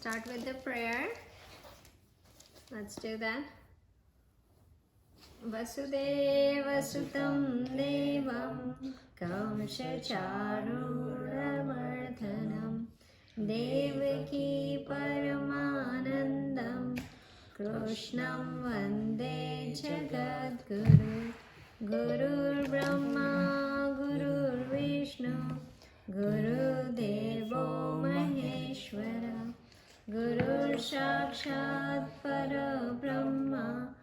start with the prayer. Let's do that. Vasudeva Sutam Devam Kamshacharuramardhanam Devaki Paramanandam Krishnam Vande Jagadguru Gurur Brahma Gurur Vishnu Guru Devo Maheshwara Gurur Sakshat Para Brahma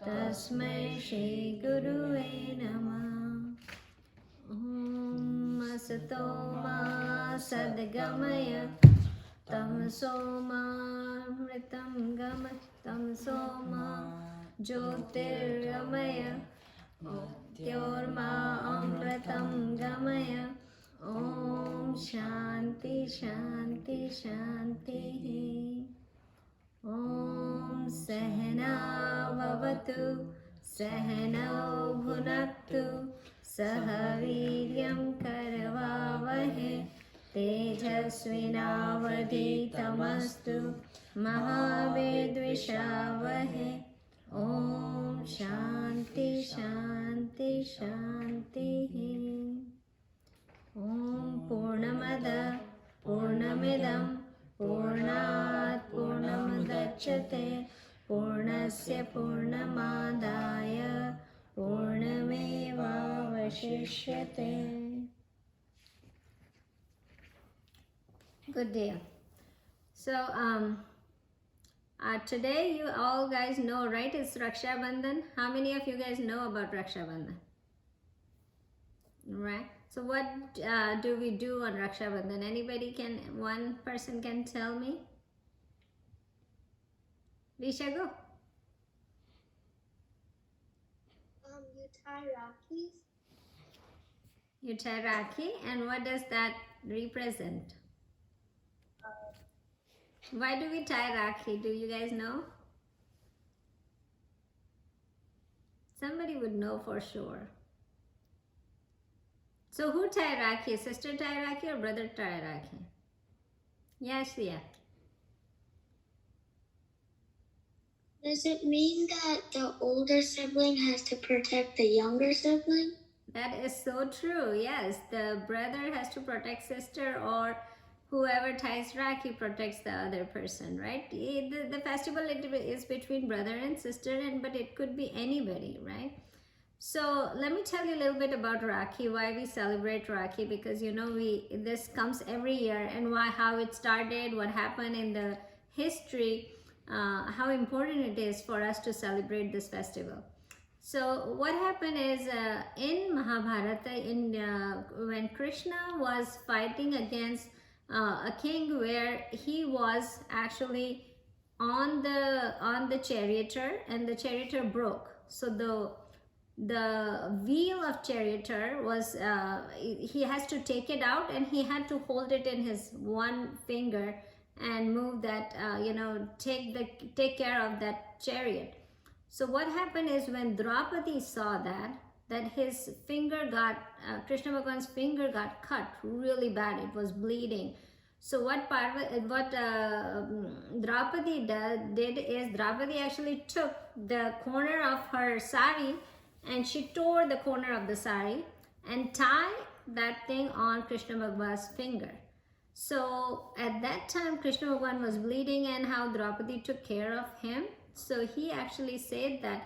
Tasmai Shri Guruve Namah. Om Asato Ma Sadgamaya Tamso Ma Mritam Gama Tamso Ma Jyotirgamaya Mrityorma Amritam Gamaya. Om Shanti Shanti Shanti. Om Sahana Vavatu Sahano Bhunaktu Sahaviryam Karavavahe Tejasvinavaditamastu Mahavedvishavahe. Om Shanti Shanti Shanti. Om Purnamada Purnamidam Purnat Purnamudachyate Purnasya Purnamadaya Purnameva Vashishyate. Good day. So today you all guys know, right? It's Raksha Bandhan. How many of you guys know about Raksha Bandhan? Right. So what do we do on Raksha Bandhan? Anybody can, one person can tell me? Risha, go. You tie Rakis. You tie Rakhi, and what does that represent? Why do we tie Rakhi? Do you guys know? Somebody would know for sure. So who tie Rakhi? Sister tie Rakhi or brother tie Rakhi? Yes, yeah. Does it mean that the older sibling has to protect the younger sibling? That is so true. Yes, the brother has to protect sister, or whoever ties Rakhi protects the other person, right? The festival is between brother and sister, but it could be anybody, right? So let me tell you a little bit about Rakhi, why we celebrate Rakhi, because you know this comes every year, and how it started, what happened in the history, how important it is for us to celebrate this festival. So what happened is in Mahabharata, when Krishna was fighting against a king where he was actually on the charioteer, and the charioteer broke. So the wheel of charioteer was he has to take it out, and he had to hold it in his one finger and move that take care of that chariot. So what happened is when Draupadi saw that his finger got Krishna Bhagwan's finger got cut really bad, it was bleeding. So what Draupadi did is Draupadi actually took the corner of her sari, and she tore the corner of the sari and tied that thing on Krishna Bhagwan's finger. So at that time Krishna Bhagwan was bleeding, and how Draupadi took care of him. So he actually said that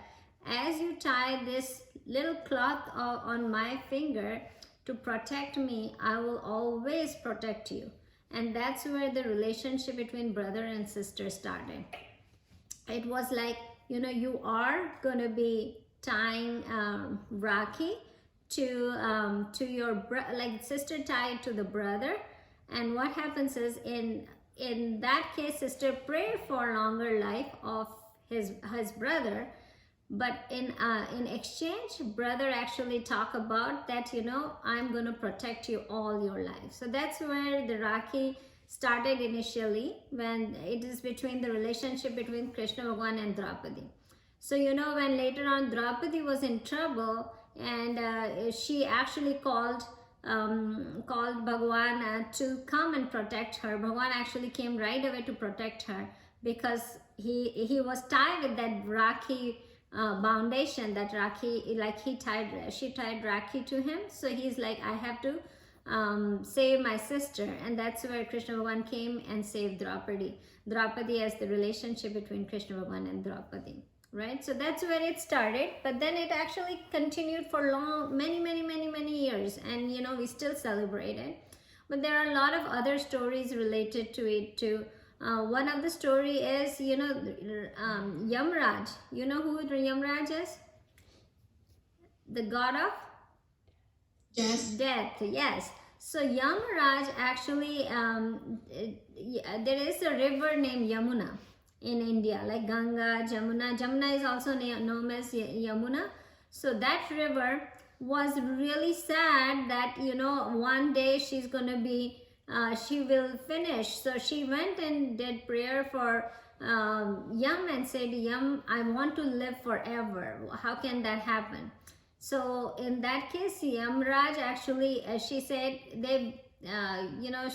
as you tie this little cloth on my finger to protect me, I will always protect you. And that's where the relationship between brother and sister started. It was like, you are going to be tying Rakhi to your like sister tied to the brother. And what happens is in that case, sister prayed for longer life of his brother, but in exchange, brother actually talk about that, I'm going to protect you all your life. So that's where the Rakhi started initially, when it is between the relationship between Krishna Bhagwan and Draupadi. So when later on Draupadi was in trouble, and she actually called called Bhagwan to come and protect her. Bhagwan actually came right away to protect her because he was tied with that Rakhi foundation, that Rakhi, like she tied Rakhi to him. So he's like, I have to save my sister, and that's where Krishna Bhagwan came and saved Draupadi. Draupadi as the relationship between Krishna Bhagwan and Draupadi, right? So that's where it started, but then it actually continued for many years, and we still celebrate it. But there are a lot of other stories related to it too. One of the story is, Yamraj. You know who Yamraj is? The god of death. Yes. So Yamraj actually, there is a river named Yamuna in India, like Ganga, Jamuna. Jamuna is also known as Yamuna. So that river was really sad that, one day she's going to be, she will finish. So she went and did prayer for Yam and said, Yam, I want to live forever. How can that happen? So in that case, Yamraj actually, she said,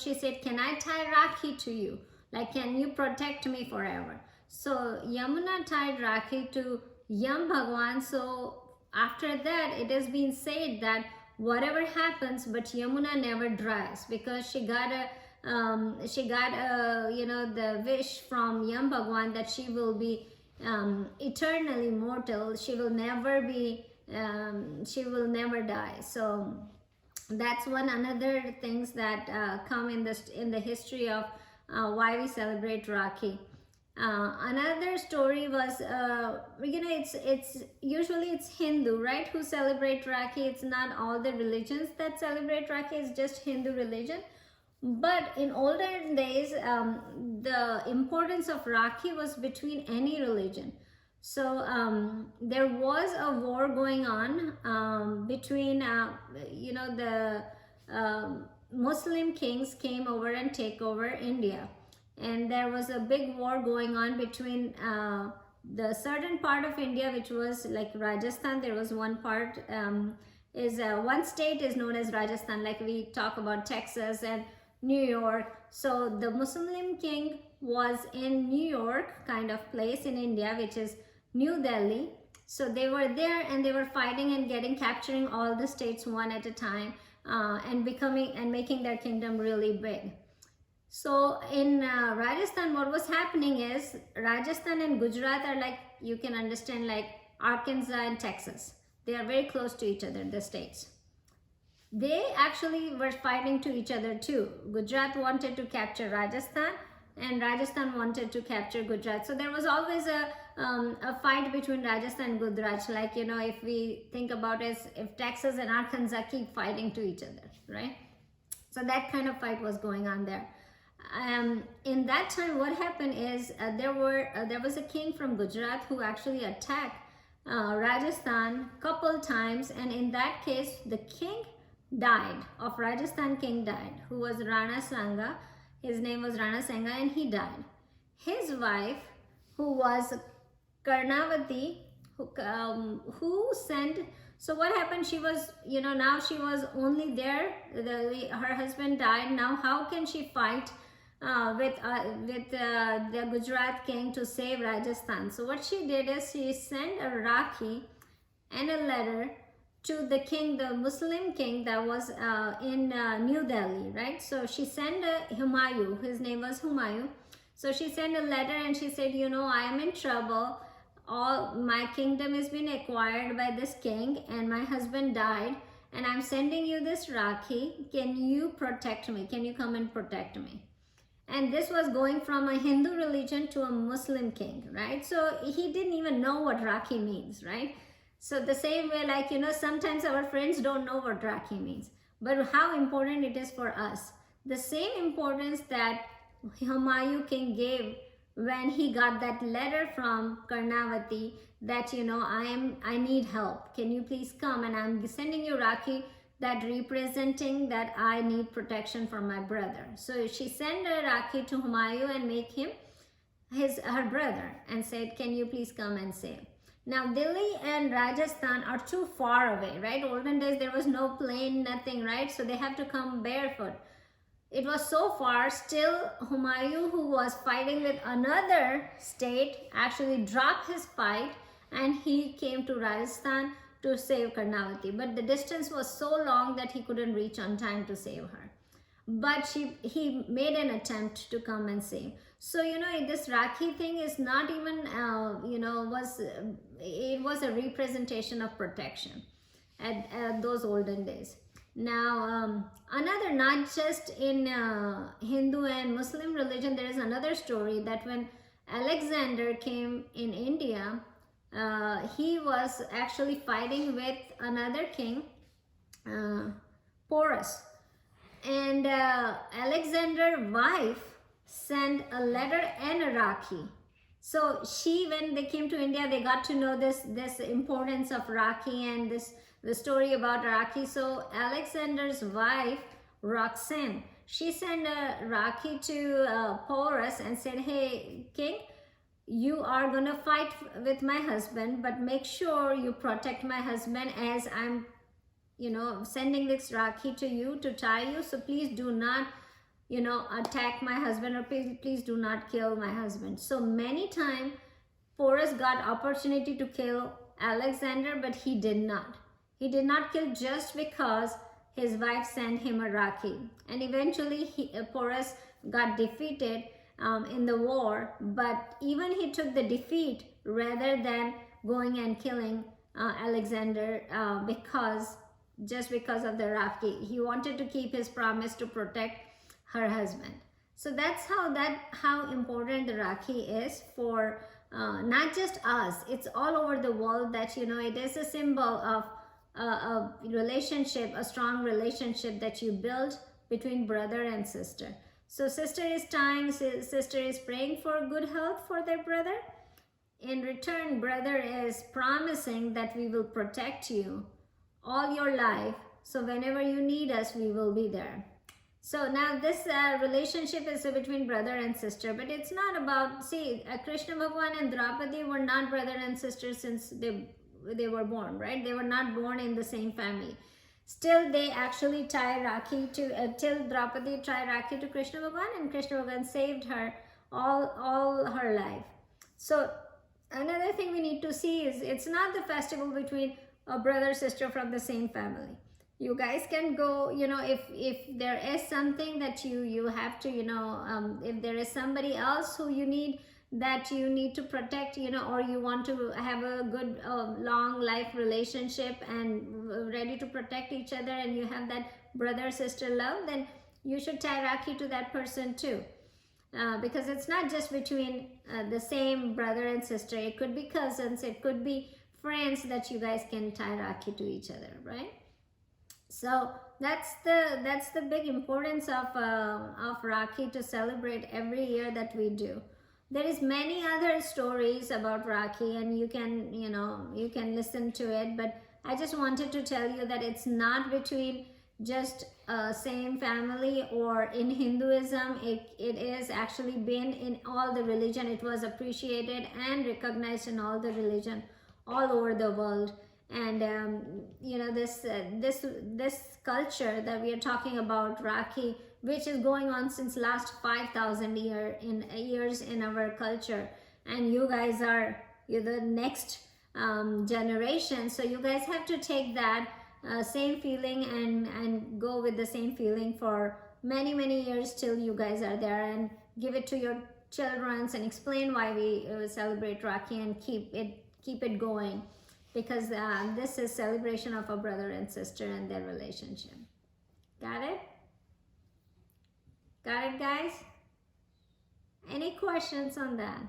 she said, can I tie Rakhi to you? Like, can you protect me forever? So Yamuna tied Rakhi to Yam Bhagwan. So after that, it has been said that whatever happens, but Yamuna never dries, because she got a the wish from Yam Bhagwan that she will be eternally mortal. She will never be. She will never die. So that's one another things that come in the history of why we celebrate Rakhi. Another story was, it's usually it's Hindu, right, who celebrate Rakhi. It's not all the religions that celebrate Rakhi. It's just Hindu religion. But in olden days, the importance of Rakhi was between any religion. So there was a war going on between, the Muslim kings came over and take over India. And there was a big war going on between the certain part of India, which was like Rajasthan. There was one part, one state is known as Rajasthan, like we talk about Texas and New York. So the Muslim king was in New York kind of place in India, which is New Delhi. So they were there and they were fighting and capturing all the states one at a time, and making their kingdom really big. So in Rajasthan, what was happening is, Rajasthan and Gujarat are like, you can understand, like Arkansas and Texas. They are very close to each other, the states. They actually were fighting to each other too. Gujarat wanted to capture Rajasthan, and Rajasthan wanted to capture Gujarat. So there was always a fight between Rajasthan and Gujarat. Like, if we think about it, if Texas and Arkansas keep fighting to each other, right? So that kind of fight was going on there. In that time, what happened is there was a king from Gujarat who actually attacked Rajasthan couple times, and in that case, the king died. Of Rajasthan king died, who was Rana Sanga. His name was Rana Sanga, and he died. His wife, who was Karnavati, who sent. So what happened? She was, now she was only there. Her husband died. Now how can she fight with the Gujarat king to save Rajasthan? So what she did is she sent a Rakhi and a letter to the king, the Muslim king that was in New Delhi, right? So she sent Humayun. His name was Humayun. So she sent a letter and she said, I am in trouble. All my kingdom has been acquired by this king, and my husband died, and I'm sending you this Rakhi. Can you protect me? Can you come and protect me? And this was going from a Hindu religion to a Muslim king, right? So he didn't even know what Rakhi means, right? So the same way, like, sometimes our friends don't know what Rakhi means, but how important it is for us. The same importance that Humayun king gave when he got that letter from Karnavati that, I need help. Can you please come? And I'm sending you Rakhi, that representing that I need protection from my brother. So she sent a Rakhi to Humayun and make him her brother, and said, can you please come and save? Now, Delhi and Rajasthan are too far away, right? Olden days, there was no plane, nothing, right? So they have to come barefoot. It was so far, still Humayun, who was fighting with another state, actually dropped his fight and he came to Rajasthan to save Karnavati. But the distance was so long that he couldn't reach on time to save her. But he made an attempt to come and save. So, this Rakhi thing is not even, it was a representation of protection at those olden days. Now, another, not just in Hindu and Muslim religion, there is another story that when Alexander came in India, he was actually fighting with another king, Porus. And Alexander's wife sent a letter and a Rakhi. So when they came to India, they got to know this importance of Rakhi and the story about Rakhi. So Alexander's wife, Raksha, she sent a Rakhi to Porus and said, hey, king, you are going to fight with my husband, but make sure you protect my husband as I'm, sending this Rakhi to you to tie you. So please do not, attack my husband, or please do not kill my husband. So many times, Porus got opportunity to kill Alexander, but he did not. He did not kill just because his wife sent him a Rakhi. And eventually, Porus got defeated in the war, but even he took the defeat rather than going and killing Alexander just because of the Rakhi. He wanted to keep his promise to protect her husband. So that's how important the Rakhi is for not just us. It's all over the world that, it is a symbol of a relationship, a strong relationship that you build between brother and sister. So sister is praying for good health for their brother. In return, brother is promising that we will protect you all your life. So whenever you need us, we will be there. So now this relationship is between brother and sister, but it's not about, Krishna Bhagwan and Draupadi were not brother and sister since they were born, right? They were not born in the same family. Still, they actually tie Rakhi till Draupadi tied Rakhi to Krishna Bhagwan, and Krishna Bhagwan saved her all her life. So another thing we need to see is it's not the festival between a brother sister from the same family. You guys can go, if there is something that you have to, if there is somebody else who you need to protect, or you want to have a good long life relationship and ready to protect each other, and you have that brother sister love, then you should tie Rakhi to that person too, because it's not just between the same brother and sister. It could be cousins, it could be friends that you guys can tie Rakhi to each other, right? So that's the big importance of Rakhi to celebrate every year that we do. There is many other stories about Rakhi, and you can listen to it, but I just wanted to tell you that it's not between just same family, or in Hinduism, it is actually been in all the religion. It was appreciated and recognized in all the religion all over the world. And this culture that we are talking about, Rakhi, which is going on since last 5,000 years in our culture, and you guys are the next generation, so you guys have to take that same feeling and go with the same feeling for many years till you guys are there, and give it to your children and explain why we celebrate Rakhi, and keep it going, because this is celebration of a brother and sister and their relationship. Got it? Got it, guys? Any questions on that?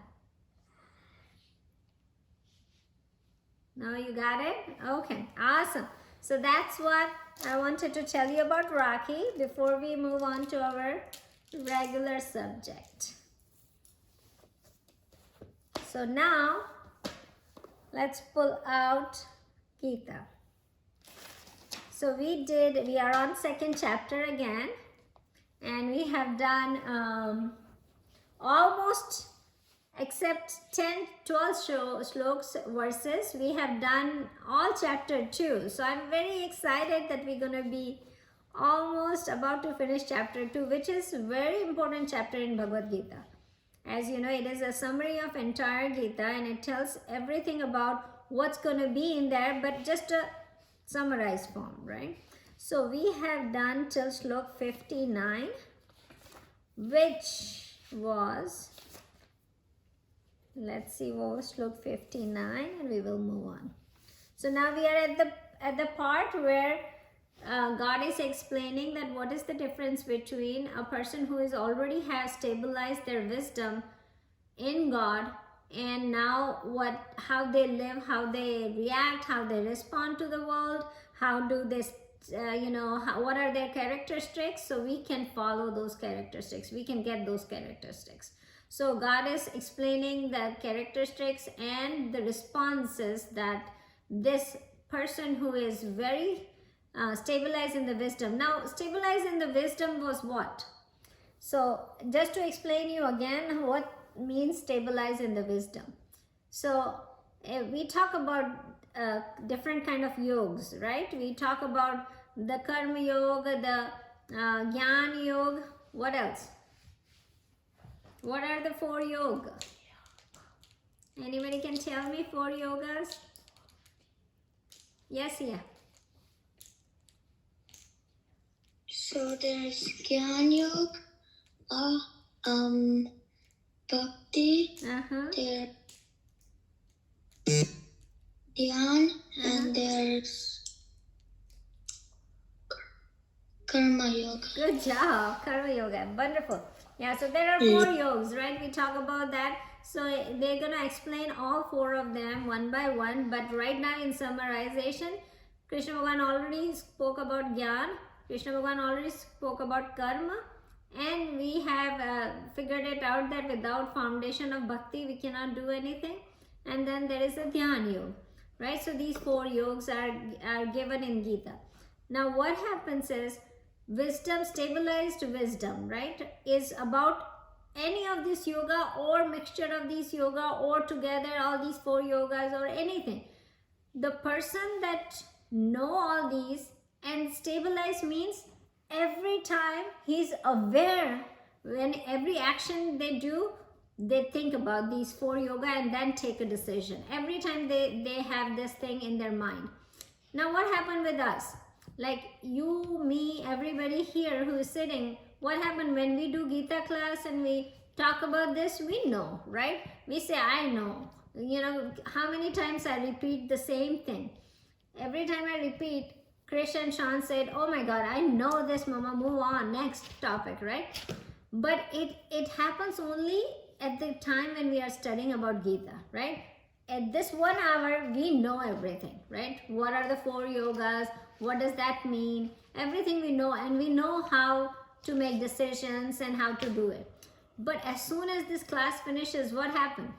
No, you got it? Okay, awesome. So that's what I wanted to tell you about Rakhi before we move on to our regular subject. So now, let's pull out Gita. So we are on second chapter again, and we have done almost except 10, 12 shloks verses. We have done all chapter 2. So I'm very excited that we're going to be almost about to finish chapter 2, which is a very important chapter in Bhagavad Gita. As you know, it is a summary of entire Gita and it tells everything about what's going to be in there, but just a summarized form, right? So we have done till shlok 59, which was, let's see what was shlok 59, and we will move on. So now we are at the part where God is explaining that what is the difference between a person who is already has stabilized their wisdom in God, and now how they live, how they react, how they respond to the world, how do they what are their characteristics, so we can follow those characteristics, we can get those characteristics. So God is explaining the characteristics and the responses that this person who is very stabilized in the wisdom. Now, stabilized in the wisdom was what? So, just to explain you again what means stabilized in the wisdom. So, we talk about different kind of yogas, right? We talk about the karma yoga, the jnana yoga. What else? What are the 4 yoga? Anybody can tell me 4 yogas? Yes, yeah. So there's Gyan Yoga, Bhakti, there's Dhyan, and there's Karma Yoga. Good job, Karma Yoga. Wonderful. Yeah, so there are 4 yogas, right? We talk about that. So they're going to explain all 4 of them one by one. But right now in summarization, Krishna Bhagavan already spoke about Gyan. Krishna Bhagavan already spoke about Karma. And we have figured it out that without foundation of Bhakti, we cannot do anything. And then there is a Dhyan Yoga, right? So these 4 yogas are given in Gita. Now what happens is, wisdom, stabilized wisdom, right, is about any of this yoga or mixture of these yoga or together all these 4 yogas or anything. The person that know all these and stabilized means every time he's aware, when every action they do, they think about these 4 yoga and then take a decision. Every time they have this thing in their mind. Now what happened with us? Like you, me, everybody here who is sitting, what happened when we do Gita class and we talk about this? We know, right? We say, I know. You know, how many times I repeat the same thing? Every time I repeat, Krish and Sean said, oh my God, I know this, Mama, move on, next topic, right? But it happens only at the time when we are studying about Gita, right? At this 1 hour, we know everything, right? What are the 4 yogas? What does that mean? Everything we know, and we know how to make decisions and how to do it. But as soon as this class finishes, what happened?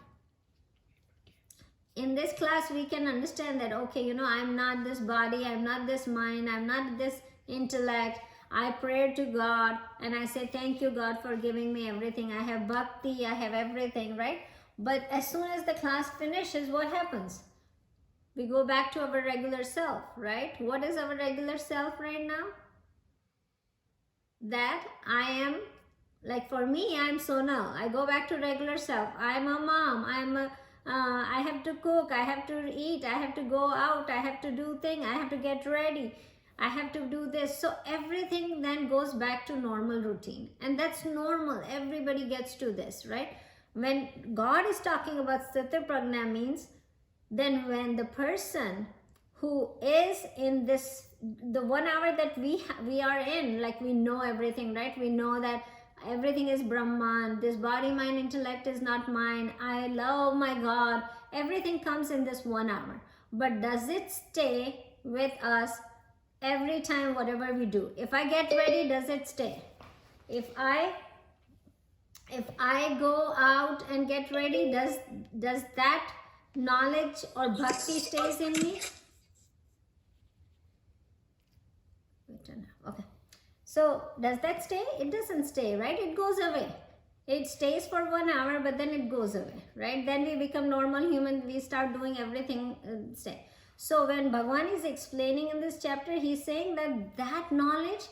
In this class, we can understand that, okay, you know, I'm not this body, I'm not this mind, I'm not this intellect. I pray to God and I say, thank you, God, for giving me everything. I have bhakti, I have everything, right? But as soon as the class finishes, what happens? We go back to our regular self, right? What is our regular self right now? That I am, like for me, I'm Sonal. I go back to regular self. I'm a mom. I have to cook. I have to eat. I have to go out. I have to do things. I have to get ready. I have to do this. So everything then goes back to normal routine. And that's normal. Everybody gets to this, right? When God is talking about Sthita Prajna means, then when the person who is in this, the 1 hour that we are in, like we know everything, right? We know that everything is Brahman, this body, mind, intellect is not mine, I love my God, everything comes in this 1 hour. But does it stay with us every time whatever we do? If I get ready, does it stay? If I go out and get ready, does that knowledge or bhakti stays in me? Okay. So does that stay? It doesn't stay, right? It goes away. It stays for 1 hour, but then it goes away, right? Then we become normal human, we start doing everything. So when Bhagwan is explaining in this chapter, he's saying that knowledge,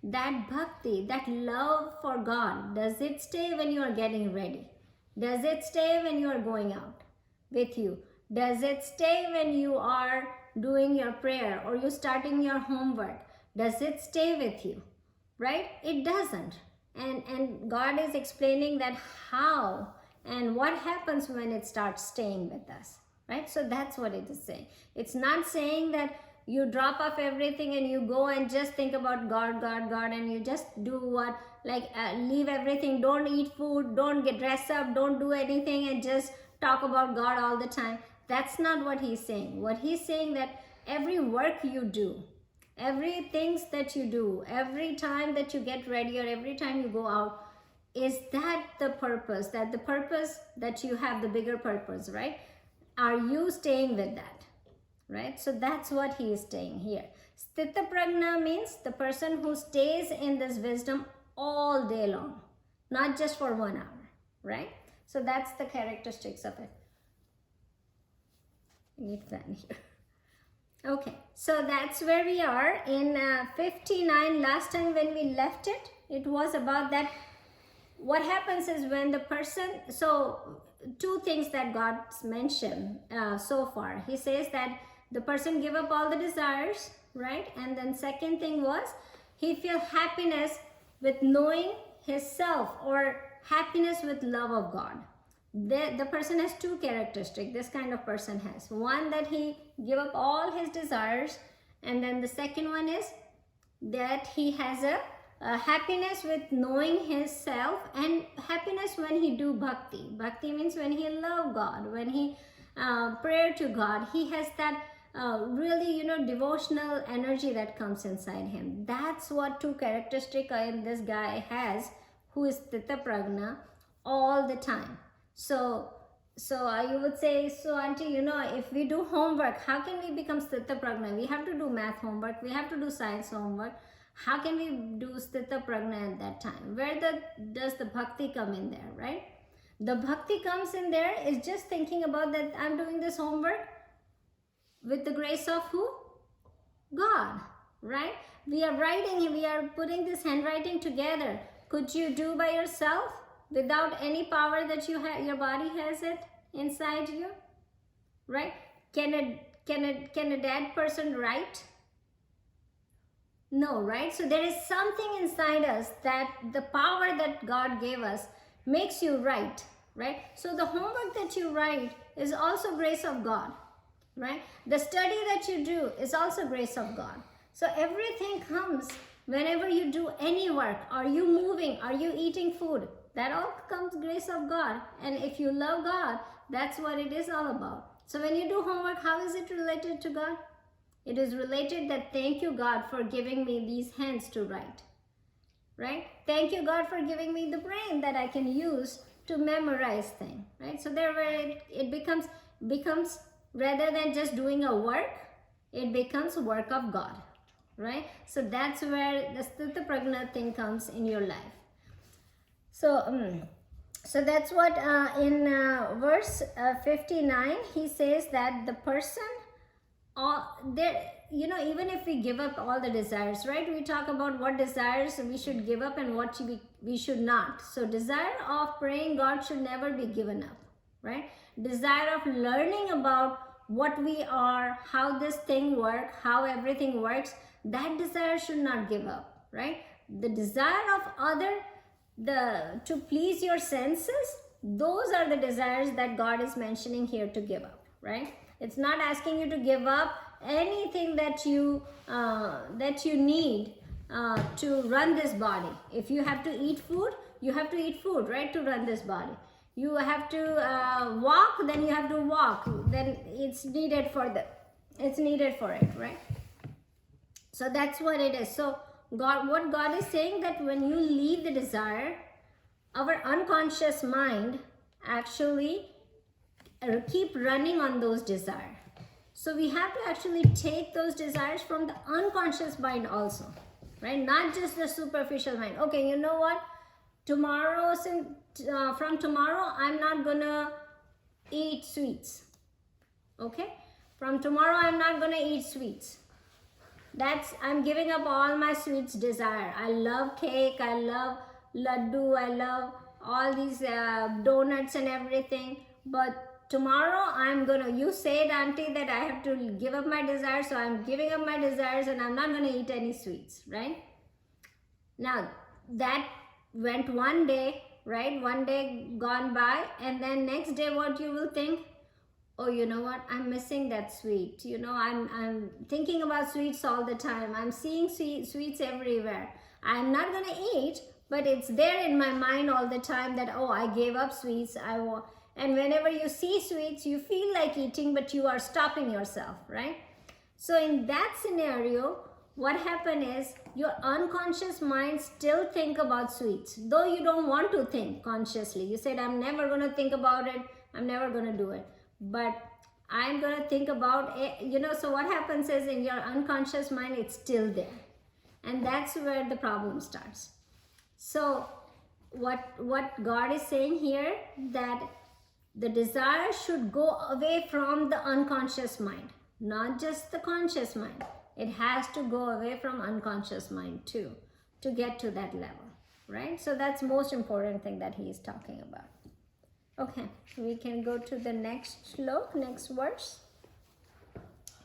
that bhakti, that love for God, does it stay when you are getting ready? Does it stay when you are going out with you? Does it stay when you are doing your prayer or you starting your homework? Does it stay with you? Right? It doesn't. And God is explaining that how and what happens when it starts staying with us. Right? So that's what it is saying. It's not saying that you drop off everything and you go and just think about God, God, God, and you just do what, like leave everything, don't eat food, don't get dressed up, don't do anything, and just talk about God all the time. That's not what he's saying. What he's saying that every work you do, every things that you do, every time that you get ready or every time you go out, is that the purpose that you have, the bigger purpose, right? Are you staying with that? Right? So that's what he is saying here. Sthita prajna means the person who stays in this wisdom all day long, not just for 1 hour, right? So that's the characteristics of it. I need fan here. Okay, so that's where we are in 59. Last time when we left it, it was about that what happens is when the person, so two things that God's mentioned so far. He says that the person give up all the desires, right? And then second thing was he feel happiness with knowing himself, or happiness with love of God. The person has two characteristics. This kind of person has one, that he give up all his desires, and then the second one is that he has a happiness with knowing himself, and happiness when he do bhakti. Bhakti means when he love God, when he pray to God, he has that really, devotional energy that comes inside him. That's what two characteristics this guy has, who is Sthita Prajna all the time. So you would say, so auntie, if we do homework, how can we become Sthita Prajna? We have to do math homework, we have to do science homework. How can we do Sthita Prajna at that time? Where does the bhakti come in there, right? The bhakti comes in there is just thinking about that I'm doing this homework with the grace of who? God, right? We are writing, we are putting this handwriting together. Could you do by yourself without any power that you have, your body has it inside you, right? Can a dead person write? No, right? So there is something inside us, that the power that God gave us makes you write, right? So the homework that you write is also grace of God, right? The study that you do is also grace of God. So everything comes whenever you do any work. Are you moving? Are you eating food? That all comes grace of God. And if you love God, that's what it is all about. So when you do homework, how is it related to God? It is related that thank you God for giving me these hands to write, right? Thank you God for giving me the brain that I can use to memorize things, right? So there where it becomes rather than just doing a work, it becomes a work of God, right? So that's where the Sthita Prajna thing comes in your life. So that's what in verse 59 he says that the person even if we give up all the desires, right? We talk about what desires we should give up and what we should not. So desire of praying God should never be given up, right? Desire of learning about what we are, how this thing works, how everything works, that desire should not give up, right? The desire of to please your senses, those are the desires that God is mentioning here to give up, right? It's not asking you to give up anything that you need to run this body. If you have to eat food, you have to eat food, right, to run this body. You have to walk, then you have to walk. Then it's needed for it, right? So that's what it is. So what God is saying, that when you leave the desire, our unconscious mind actually keep running on those desires. So we have to actually take those desires from the unconscious mind also, right? Not just the superficial mind. Okay, you know what? tomorrow, from tomorrow, I'm not gonna eat sweets. Okay? From tomorrow, I'm not gonna eat sweets. I'm giving up all my sweets desire. I love cake, I love laddu, I love all these donuts and everything. But tomorrow you said, auntie, that I have to give up my desires, so I'm giving up my desires and I'm not gonna eat any sweets, right? Now, that went one day, right? One day gone by, and then next day what you will think? Oh, you know what, I'm missing that sweet. I'm thinking about sweets all the time. I'm seeing sweets everywhere. I'm not gonna eat, but it's there in my mind all the time that, oh, I gave up sweets. And whenever you see sweets, you feel like eating, but you are stopping yourself, right? So in that scenario, what happened is your unconscious mind still think about sweets, though you don't want to think consciously. You said, I'm never gonna think about it. I'm never gonna do it. But I'm going to think about it, so what happens is in your unconscious mind, it's still there. And that's where the problem starts. So what God is saying here, that the desire should go away from the unconscious mind, not just the conscious mind. It has to go away from unconscious mind too, to get to that level, right? So that's most important thing that he is talking about. Okay, we can go to the next slok, next verse.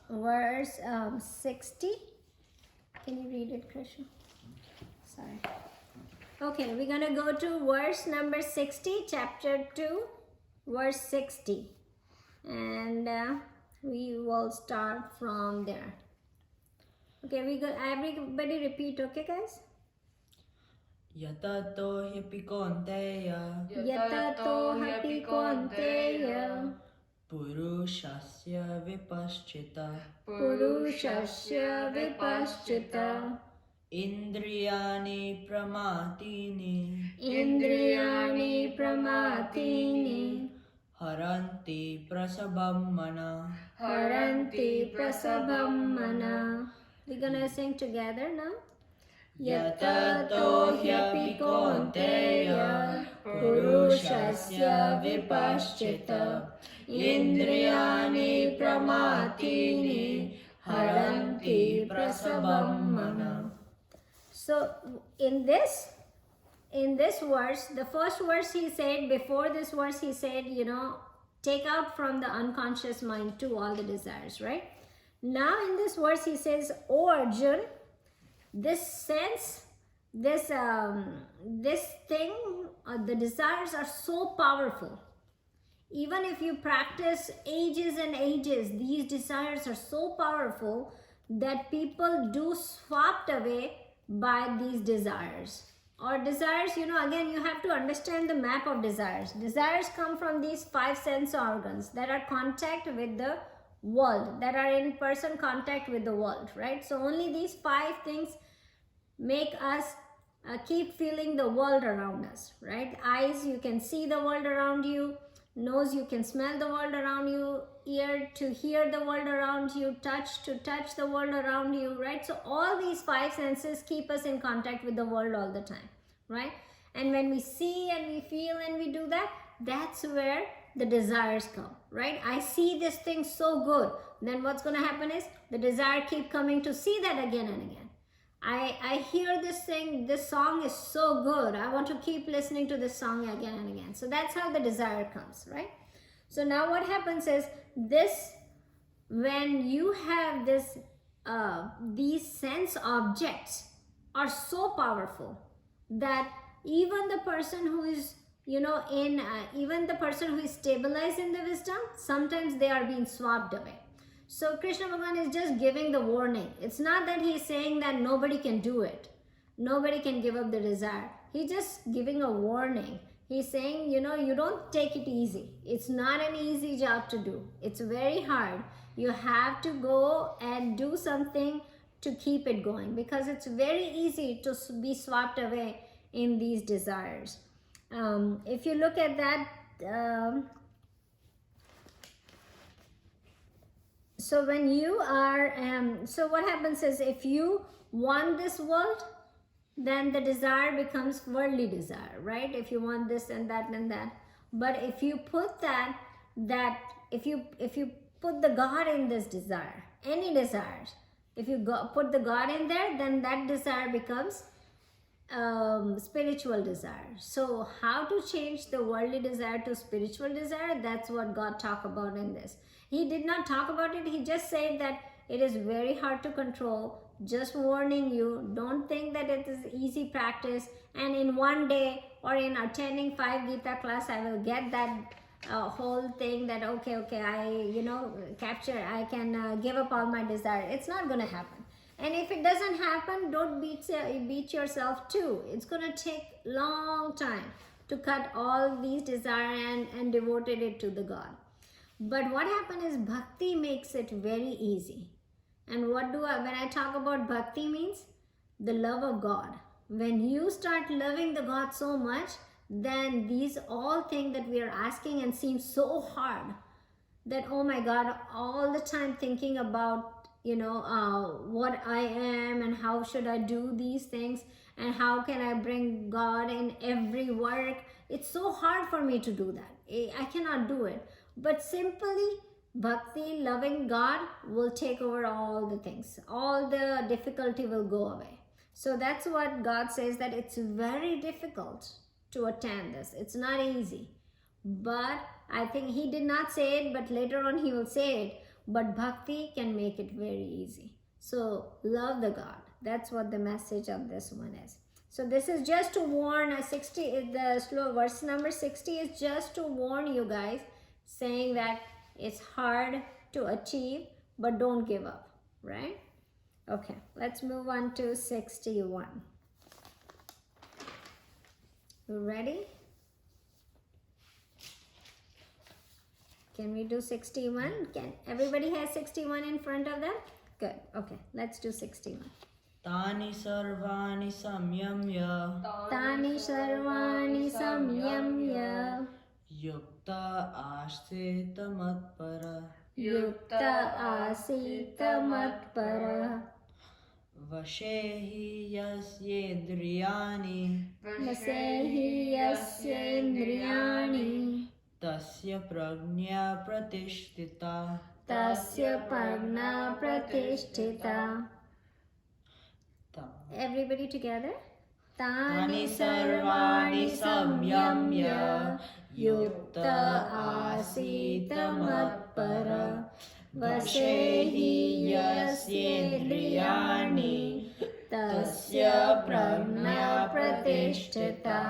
Verse 60. Can you read it, Krishna? Sorry. Okay, we're going to go to verse number 60, chapter 2, verse 60. And we will start from there. Okay, everybody repeat, okay, guys? Yatato hipikonteya Purushasya vipaschita Indriyani pramatini Haranti prasabham mana. We're gonna sing together now. Yatato hyapikonteya Purushasya vipaschita Indriyani pramatini Haranti prasabham mana. So in this verse, the first verse he said, before this verse he said, take out from the unconscious mind too all the desires, right? Now in this verse he says, oh Arjun, this sense, this thing, the desires are so powerful. Even if you practice ages and ages, these desires are so powerful that people do swapped away by these desires. Or desires, again, you have to understand the map of desires. Desires come from these 5 sense organs that are contact with the world, that are in person contact with the world, right? So only these 5 things make us keep feeling the world around us, right? Eyes, you can see the world around you. Nose, you can smell the world around you. Ear, to hear the world around you. Touch, to touch the world around you, right? So all these 5 senses keep us in contact with the world all the time, right? And when we see and we feel and we do that, that's where the desires come, right? I see this thing so good. Then what's going to happen is the desire keep coming to see that again and again. I hear this thing, this song is so good. I want to keep listening to this song again and again. So that's how the desire comes, right? So now what happens is this, when you have this, these sense objects are so powerful that even the person who is, even the person who is stabilized in the wisdom, sometimes they are being swapped away. So Krishna Bhagavan is just giving the warning. It's not that he's saying that nobody can do it. Nobody can give up the desire. He's just giving a warning. He's saying, you don't take it easy. It's not an easy job to do. It's very hard. You have to go and do something to keep it going, because it's very easy to be swapped away in these desires. If you look at that, so when you are, so what happens is, if you want this world, then the desire becomes worldly desire, right? If you want this and that and that. But if you put if you put the God in this desire, any desires, if you put the God in there, then that desire becomes spiritual desire. So how to change the worldly desire to spiritual desire? That's what God talked about in this. He did not talk about it. He just said that it is very hard to control. Just warning you, don't think that it is easy practice and in one day or in attending 5 Gita class I will get that whole thing that okay, I can give up all my desire. It's not going to happen. And if it doesn't happen, don't beat yourself too. It's going to take long time to cut all these desire and devoted it to the God. But what happens is bhakti makes it very easy. And when I talk about bhakti means the love of God. When you start loving the God so much, then these all things that we are asking and seem so hard that, oh my God, all the time thinking about, what I am and how should I do these things and how can I bring God in every work. It's so hard for me to do that. I cannot do it. But simply bhakti, loving God, will take over all the things. All the difficulty will go away. So that's what God says, that it's very difficult to attain this. It's not easy. But I think he did not say it, but later on he will say it. But bhakti can make it very easy. So love the God. That's what the message of this one is. So this is just to warn, verse number 60 is just to warn you guys, saying that it's hard to achieve, but don't give up, right? Okay, let's move on to 61. You ready? Can we do 61? Can everybody has 61 in front of them? Good. Okay, let's do 61. Tani sarvani samyamya Tani sarvani samyamya yukta asita matpara yukta asita matpara vashehi yasyendriyani vasehi yasyendriyani tasya prajna pratishtita tasya prajna pratishtita. Everybody together. Tani sarvani samyamya yukta asita matpara vashehi yasyendriyani tasya prajna pratishtita.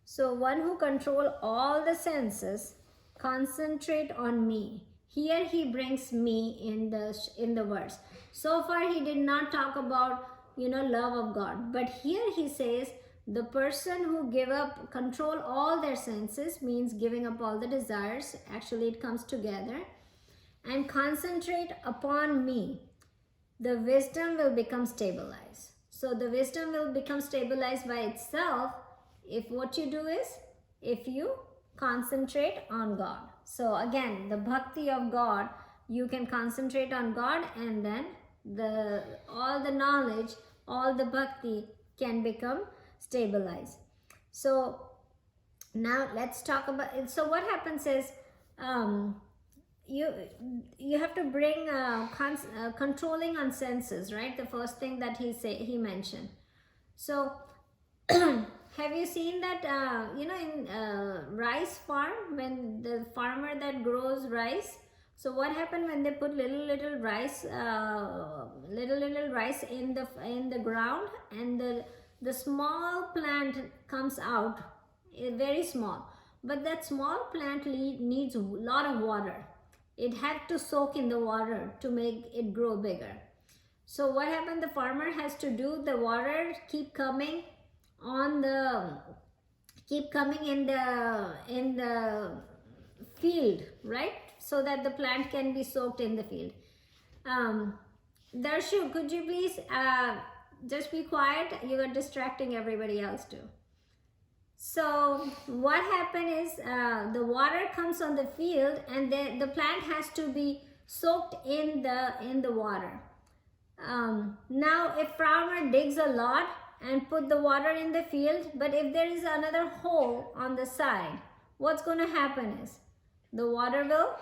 So one who control all the senses, concentrate on me. Here he brings me in the verse. So far he did not talk about love of God, but here he says the person who control all their senses, means giving up all the desires. Actually it comes together, and concentrate upon me, the wisdom will become stabilized. So the wisdom will become stabilized by itself if what you do is if you concentrate on God. So again, the bhakti of God, you can concentrate on God, and then all the knowledge, all the bhakti can become stabilized. So now let's talk about it. So what happens is you have to bring controlling on senses, right? The first thing that he mentioned. So have you seen that in rice farm, when the farmer that grows rice, so what happened when they put little rice rice in the ground, and the small plant comes out, very small, but that small plant needs a lot of water. It had to soak in the water to make it grow bigger. So what happened, the farmer has to do, the water keep coming in the field, right? So that the plant can be soaked in the field. Darshu, could you please just be quiet? You are distracting everybody else too. So what happened is the water comes on the field, and the plant has to be soaked in the water. Now if farmer digs a lot and put the water in the field, but if there is another hole on the side, what's going to happen is the water will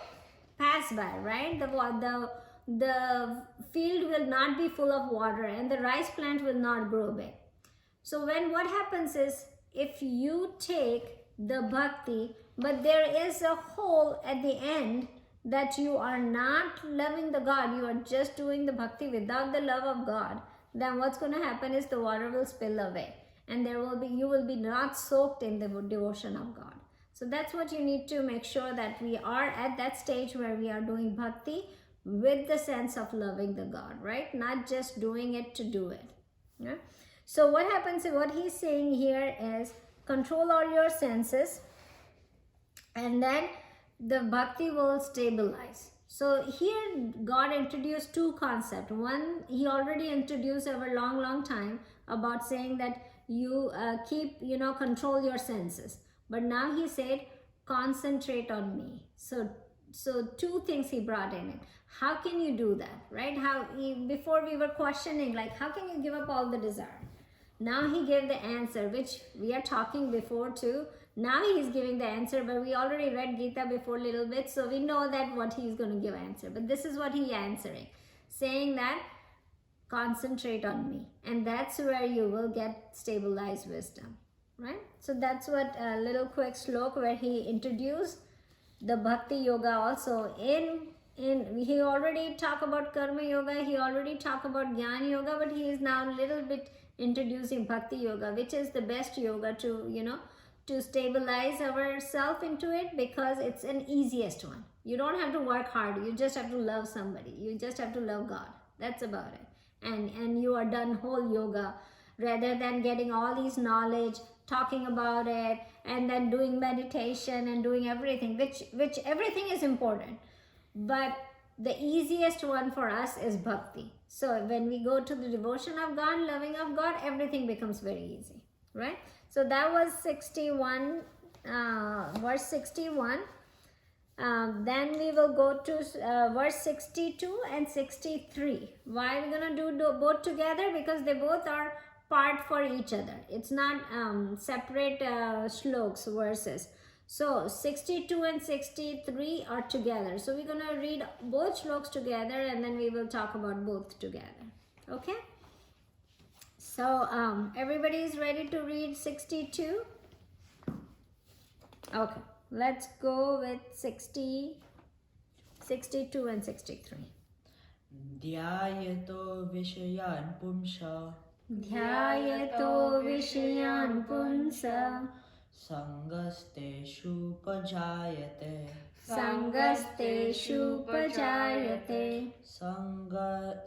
pass by, right? The field will not be full of water and the rice plant will not grow big. So when what happens is, if you take the bhakti but there is a hole at the end, that you are not loving the God, you are just doing the bhakti without the love of God, then what's going to happen is the water will spill away and you will be not soaked in the devotion of God. So that's what you need to make sure, that we are at that stage where we are doing bhakti with the sense of loving the God, right? Not just doing it to do it. Yeah? So what happens, what he's saying here is, control all your senses and then the bhakti will stabilize. So here God introduced two concepts. One, he already introduced over long time about saying that you control your senses. But now he said, concentrate on me. So two things he brought in it. How can you do that, right? Before we were questioning, like, how can you give up all the desire? Now he gave the answer, which we are talking before too. Now he's giving the answer, but we already read Gita before a little bit, so we know that what he's going to give answer. But this is what he answering, saying that concentrate on me, and that's where you will get stabilized wisdom, right? So that's what a little quick slok where he introduced the bhakti yoga also. In he already talked about karma yoga, he already talked about jnana yoga, but he is now a little bit introducing bhakti yoga, which is the best yoga to stabilize ourselves into it, because it's an easiest one. You don't have to work hard, you just have to love somebody, you just have to love God, that's about it. And you are done whole yoga, rather than getting all these knowledge, talking about it, and then doing meditation and doing everything, which everything is important, but the easiest one for us is bhakti. So when we go to the devotion of God, loving of God, everything becomes very easy, right? So that was 61, verse 61. Then we will go to verse 62 and 63. Why are we going to do both together? Because they both are part for each other. It's not separate shloks, verses. So 62 and 63 are together. So we're going to read both shloks together and then we will talk about both together. Okay? So everybody is ready to read 62? Okay. Let's go with 60, 62 and 63. Dhyayato vishayan pumsa. Dhyayato vishayan pumsa. Sangasteshu pajayate. Sangasteshu pajayate. Sangat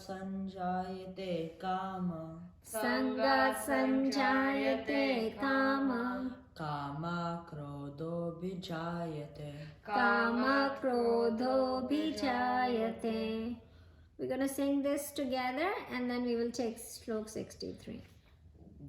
sanjayate kama. Sangat sanjayate kama. Kama krodho vijayate. Kama krodho vijayate. We're going to sing this together and then we will take slok 63.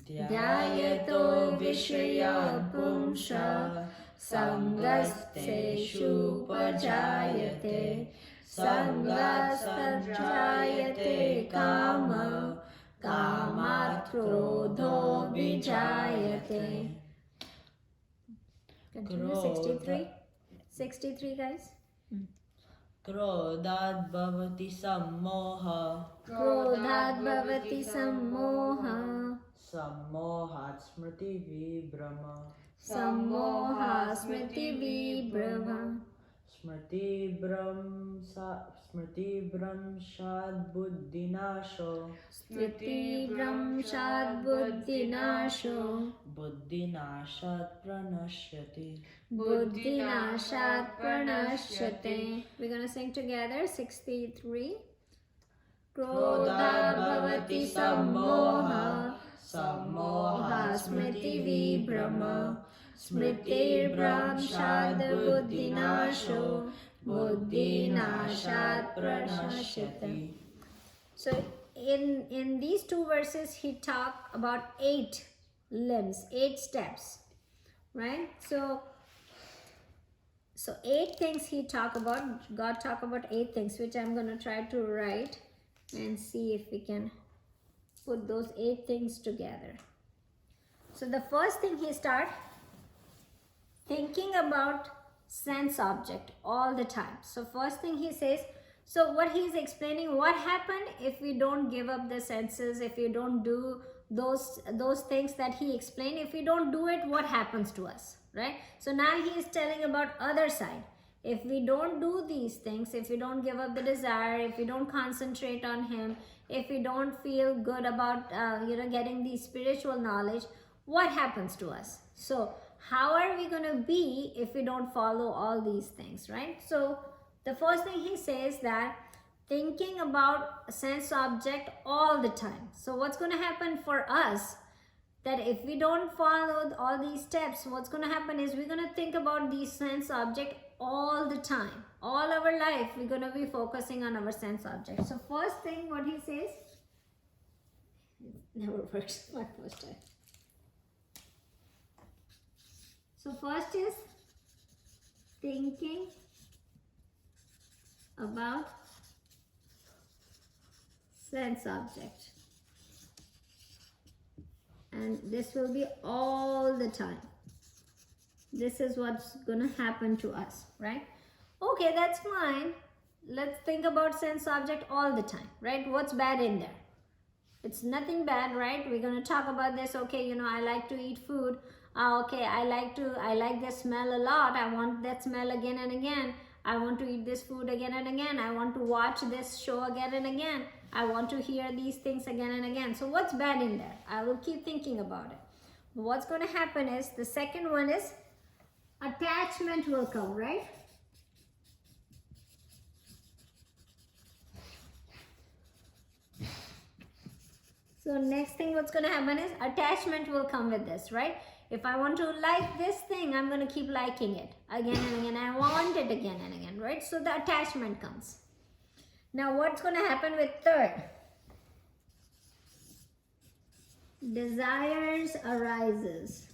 Dhyayato vishaya pumsa. Sangasteshu pajayate. Sangat sanjayate kama. Kama krodho vijayate. Continue 63. 63 guys. Krodhat bhavati sammoha. Krodhat bhavati sammoha. Sammohat smriti vibhrama. Sammoha smriti vibhrama. Smriti brahmshad buddhinasho. Smriti brahmshad buddhinasho. Buddhinashat pranashyati. Buddhinashat pranashyate. We're gonna sing together 63. Krodhat bhavati sammoha. Sammoha smriti vibhrama. Smriti brahmshad buddhinasho. Buddhinashat pranashyate. So in these two verses he talked about 8 limbs, 8 steps, right? So 8 things he talked about. God talked about 8 things, which I'm going to try to write and see if we can put those 8 things together. So the first thing he starts thinking about sense object all the time. So first thing he says, so what he's explaining, what happened if we don't give up the senses, if we don't do those things that he explained, if we don't do it, what happens to us, right? So now he is telling about other side. If we don't do these things, if we don't give up the desire, if we don't concentrate on him, if we don't feel good about getting the spiritual knowledge, what happens to us? So how are we going to be if we don't follow all these things, right? So the first thing he says that thinking about a sense object all the time. So what's going to happen for us, that if we don't follow all these steps, what's going to happen is we're going to think about these sense object all the time. All our life we're going to be focusing on our sense object. So first thing what he says, it never works my first time. So first is thinking about sense object, and this will be all the time. This is what's gonna happen to us, right? Okay, that's fine. Let's think about sense object all the time, right? What's bad in there? It's nothing bad, right? We're gonna talk about this. Okay, I like to eat food. Okay, I like the smell a lot. I want that smell again and again. I want to eat this food again and again. I want to watch this show again and again. I want to hear these things again and again. So what's bad in there? I will keep thinking about it. What's going to happen is, the second one is attachment will come, right? So next thing what's going to happen is attachment will come with this, right? If I want to like this thing, I'm going to keep liking it again and again. I want it again and again, right? So the attachment comes. Now what's going to happen with third? Desires arises.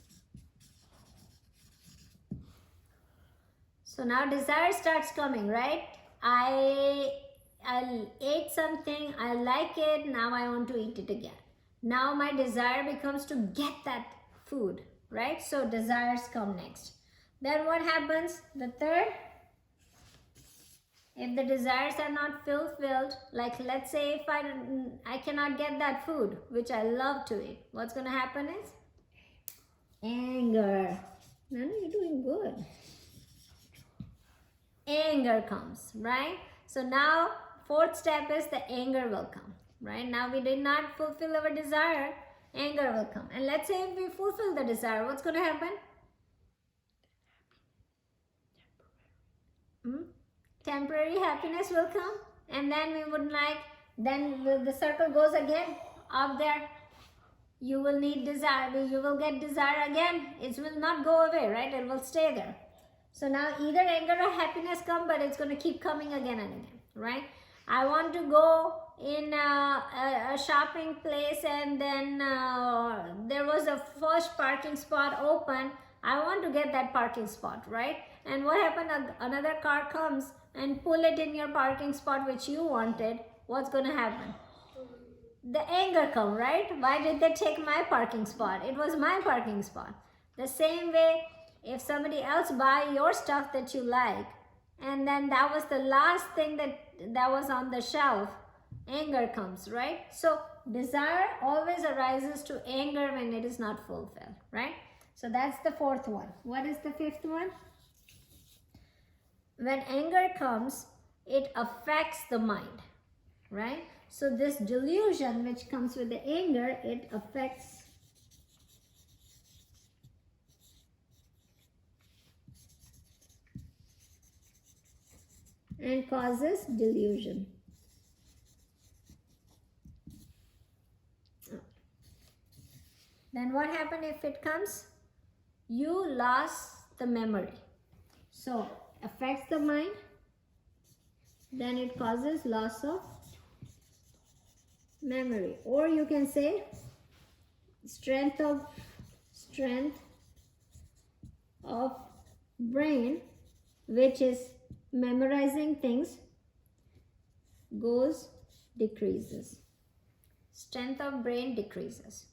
So now desire starts coming, right? I ate something, I like it, now I want to eat it again. Now my desire becomes to get that food, right? So desires come next. Then what happens? The third, if the desires are not fulfilled, like let's say if I cannot get that food which I love to eat, what's going to happen is anger. No, you're doing good. Anger comes, right? So now fourth step is the anger will come, right? Now we did not fulfill our desire, anger will come. And let's say if we fulfill the desire, what's going to happen? Temporary happiness will come, and then we would then the circle goes again up there. You will need desire, you will get desire again. It will not go away, right? It will stay there. So now either anger or happiness come, but it's going to keep coming again and again, right? I want to go in a shopping place, and then there was a first parking spot open. I want to get that parking spot, right? And what happened? Another car comes and pull it in your parking spot which you wanted. What's going to happen? The anger come, right? Why did they take my parking spot? It was my parking spot. The same way, if somebody else buy your stuff that you like, and then that was the last thing that was on the shelf, anger comes, right? So desire always arises to anger when it is not fulfilled, right? So that's the fourth one. What is the fifth one? When anger comes, it affects the mind, right? So this delusion which comes with the anger, it affects and causes delusion. Then what happens if it comes? You lost the memory. So affects the mind, then it causes loss of memory. Or you can say strength of brain, which is memorizing things, goes decreases. Strength of brain decreases,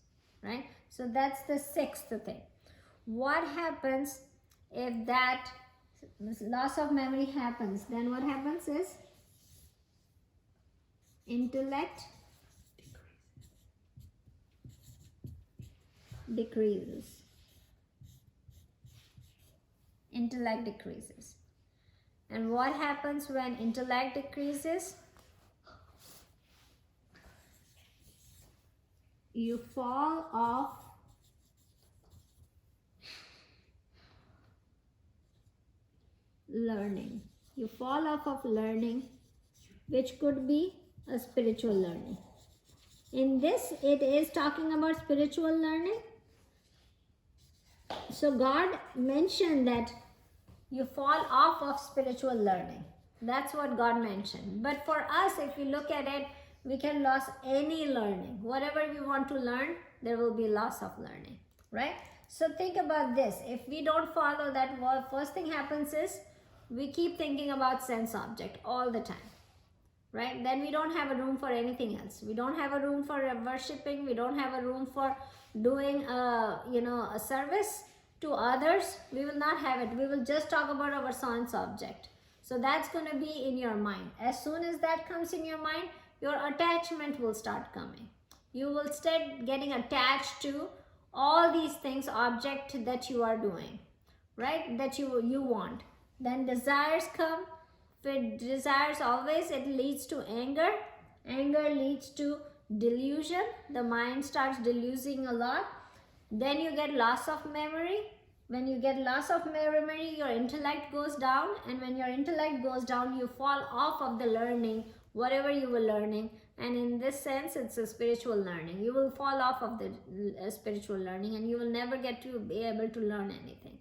right? So that's the sixth thing. What happens if that loss of memory happens? Then what happens is intellect decreases. Intellect decreases. And what happens when intellect decreases? You fall off learning. You fall off of learning, which could be a spiritual learning. In this, it is talking about spiritual learning. So God mentioned that you fall off of spiritual learning. That's what God mentioned. But for us, if we look at it, we can lose any learning. Whatever we want to learn, there will be loss of learning, right? So think about this. If we don't follow that, what first thing happens is we keep thinking about sense object all the time, right? Then we don't have a room for anything else. We don't have a room for worshipping. We don't have a room for doing a service to others. We will not have it. We will just talk about our sense object. So that's going to be in your mind. As soon as that comes in your mind, your attachment will start coming. You will start getting attached to all these things, object that you are doing, right? That you want. Then desires come. With desires always, it leads to anger. Anger leads to delusion. The mind starts delusing a lot. Then you get loss of memory. When you get loss of memory, your intellect goes down. And when your intellect goes down, you fall off of the learning, whatever you were learning. And in this sense, it's a spiritual learning. You will fall off of the spiritual learning and you will never get to be able to learn anything.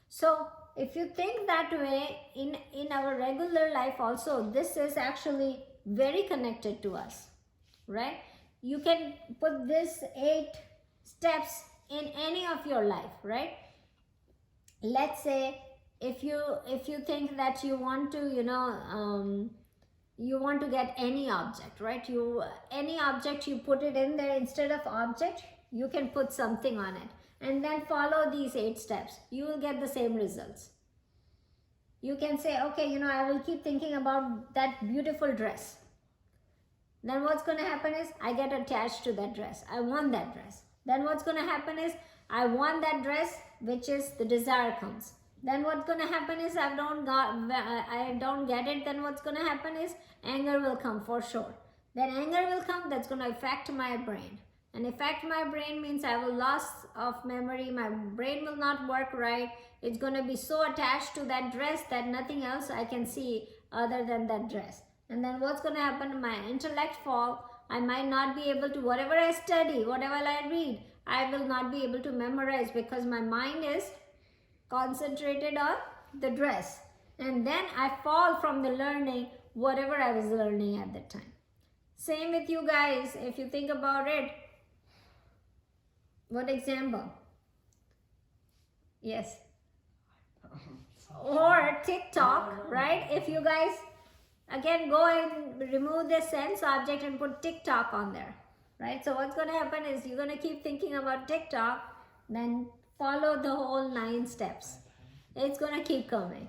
So if you think that way, in our regular life also, this is actually very connected to us, right? You can put this 8 steps in any of your life, right? Let's say if you think that you want to, you want to get any object, right? Any object, you put it in there. Instead of object, you can put something on it. And then follow these 8 steps. You will get the same results. You can say, okay, I will keep thinking about that beautiful dress. Then what's going to happen is I get attached to that dress. I want that dress. Then what's going to happen is I want that dress, which is the desire comes. Then what's going to happen is I don't get it. Then what's going to happen is anger will come for sure. Then anger will come. That's going to affect my brain. And affect my brain means I will loss of memory. My brain will not work right. It's going to be so attached to that dress that nothing else I can see other than that dress. And then what's going to happen? My intellect fall. I might not be able to, whatever I study, whatever I read, I will not be able to memorize because my mind is concentrated on the dress. And then I fall from the learning, whatever I was learning at that time. Same with you guys. If you think about it, what example? Yes. Or TikTok, right? If you guys, again, go and remove the sense object and put TikTok on there, right? So what's going to happen is you're going to keep thinking about TikTok, then follow the whole 9 steps. It's going to keep coming.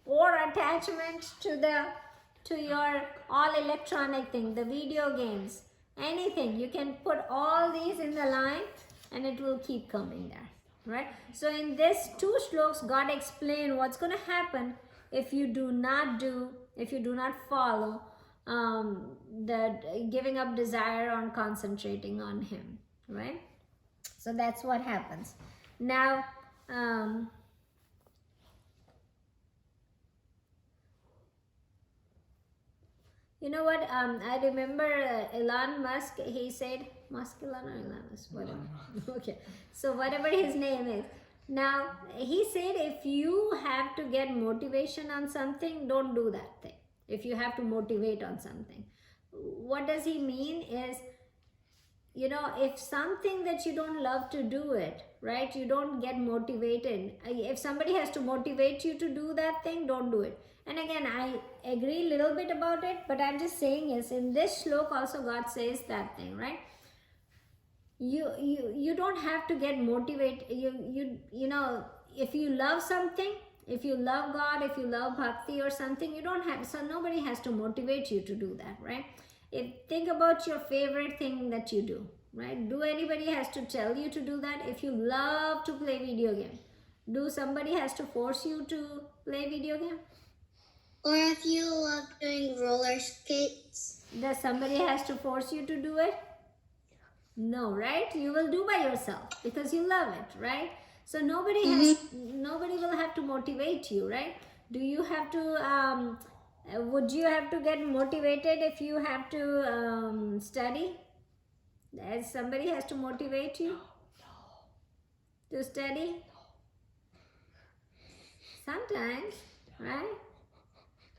Or attachment to your all electronic thing, the video games, anything. You can put all these in the line and it will keep coming there, right? So in this 2 slokas, God explained what's going to happen if you do not follow the giving up desire on concentrating on Him, right? So that's what happens. Now, you know what? I remember Elon Musk. He said, Elon or Elon Musk, whatever. Okay, so whatever his name is. Now he said, if you have to get motivation on something, don't do that thing. If you have to motivate on something, what does he mean is, if something that you don't love to do it, right? You don't get motivated. If somebody has to motivate you to do that thing, don't do it. And again, I agree a little bit about it, but I'm just saying is in this shlok also God says that thing, right? You don't have to get motivated. You know, if you love something, if you love God, if you love bhakti or something, you don't have, so nobody has to motivate you to do that, right? Think about your favorite thing that you do, right? Do anybody has to tell you to do that? If you love to play video game, do somebody has to force you to play video game? Or if you love doing roller skates. Does somebody has to force you to do it? No, right? You will do by yourself because you love it, right? So nobody will have to motivate you, right? Do you have to would you have to get motivated if you have to study? As somebody has to motivate you to study? Sometimes, right?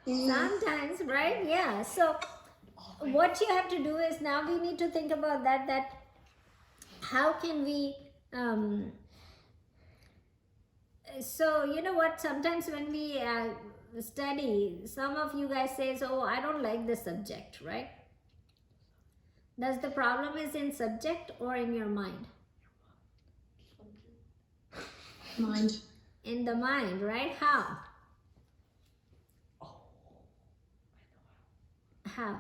Sometimes, right? Yeah. So what you have to do is, now we need to think about that how can we so you know what, sometimes when we study, some of you guys say, oh, I don't like this subject, right? Does the problem is in subject or in your mind? Mind. In the mind, right? How? How?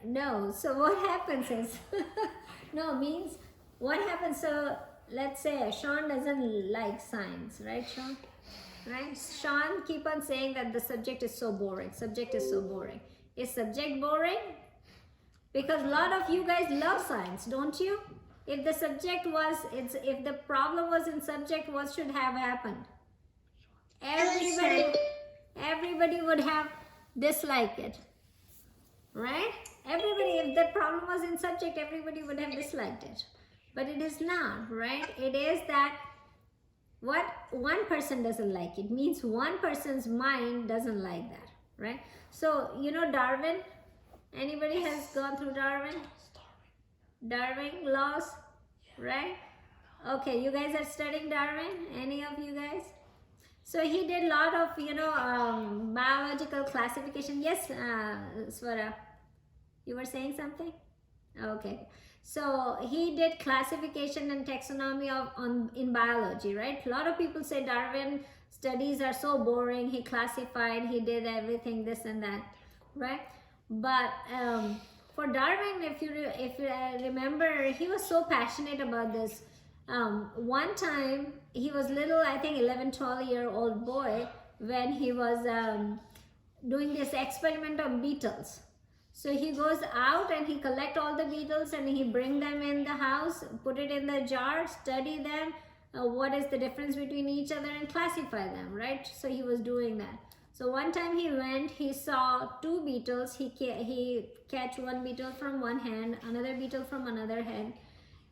No, so what happens is no means what happens, so let's say Sean doesn't like science, right, Sean? Right? Sean keep on saying that the subject is so boring. Subject is so boring. Is subject boring? Because a lot of you guys love science, don't you? If the subject was, if the problem was in subject, what should have happened? Everybody would have disliked it, right? Everybody, if the problem was in subject, everybody would have disliked it. But it is not, right? It is that what one person doesn't like it means one person's mind doesn't like that, right? So you know Darwin, anybody has gone through Darwin laws, right? Okay, you guys are studying Darwin, any of you guys? So he did a lot of biological classification. Yes, Swara, you were saying something? Okay. So he did classification and taxonomy in biology, right? A lot of people say Darwin studies are so boring. He classified, he did everything, this and that, right? But for Darwin, if you remember, he was so passionate about this. One time, he was little, I think 11, 12-year-old boy, when he was doing this experiment on beetles. So he goes out and he collect all the beetles and he bring them in the house, put it in the jar, study them, what is the difference between each other and classify them, right? So he was doing that. So one time he went, he saw two beetles, he catch one beetle from one hand, another beetle from another hand.